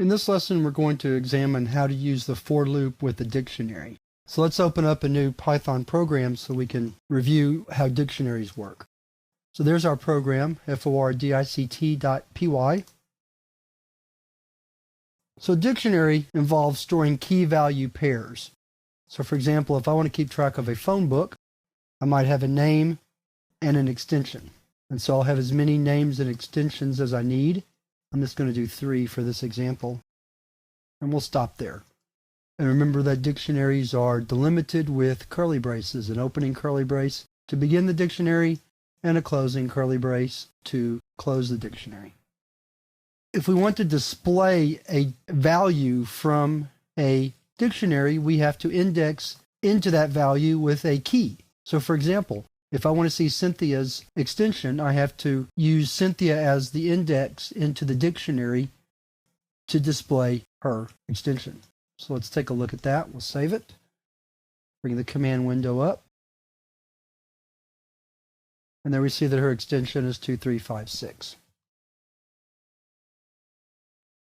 In this lesson, we're going to examine how to use the for loop with a dictionary. So let's open up a new Python program so we can review how dictionaries work. So there's our program, fordict.py. So dictionary involves storing key value pairs. So for example, if I want to keep track of a phone book, I might have a name and an extension. And so I'll have as many names and extensions as I need. I'm just going to do 3 for this example. And we'll stop there. And remember that dictionaries are delimited with curly braces, an opening curly brace to begin the dictionary and a closing curly brace to close the dictionary. If we want to display a value from a dictionary, we have to index into that value with a key. So for example, if I want to see Cynthia's extension, I have to use Cynthia as the index into the dictionary to display her extension. So let's take a look at that. We'll save it. Bring the command window up. And there we see that her extension is 2356.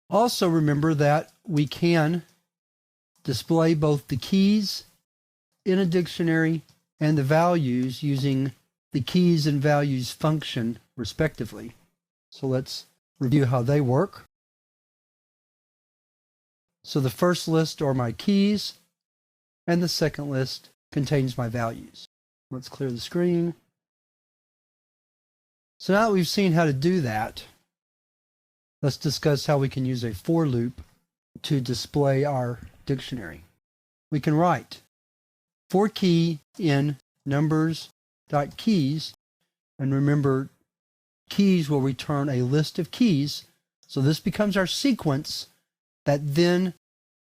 Also remember that we can display both the keys in a dictionary and the values using the keys and values function respectively. So let's review how they work. So the first list are my keys and the second list contains my values. Let's clear the screen. So now that we've seen how to do that, let's discuss how we can use a for loop to display our dictionary. We can write for key in numbers.keys, and remember keys will return a list of keys, so this becomes our sequence that then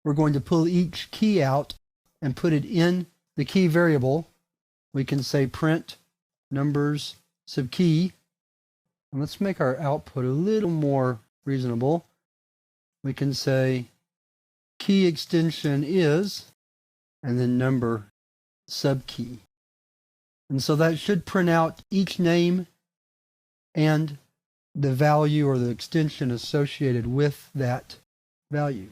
we're going to pull each key out and put it in the key variable. We can say print numbers sub key, and let's make our output a little more reasonable. We can say key extension is, and then number subkey. And so that should print out each name and the value or the extension associated with that value.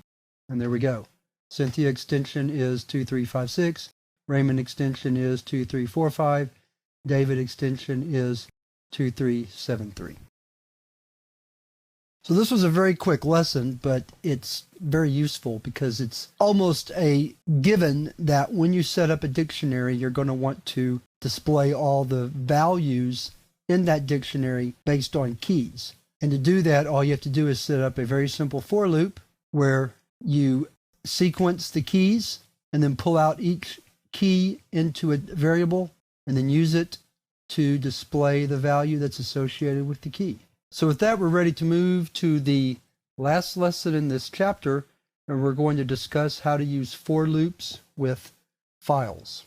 And there we go. Cynthia extension is 2356. Raymond extension is 2345. David extension is 2373. So this was a very quick lesson, but it's very useful because it's almost a given that when you set up a dictionary, you're going to want to display all the values in that dictionary based on keys. And to do that, all you have to do is set up a very simple for loop where you sequence the keys and then pull out each key into a variable and then use it to display the value that's associated with the key. So with that, we're ready to move to the last lesson in this chapter, and we're going to discuss how to use for loops with files.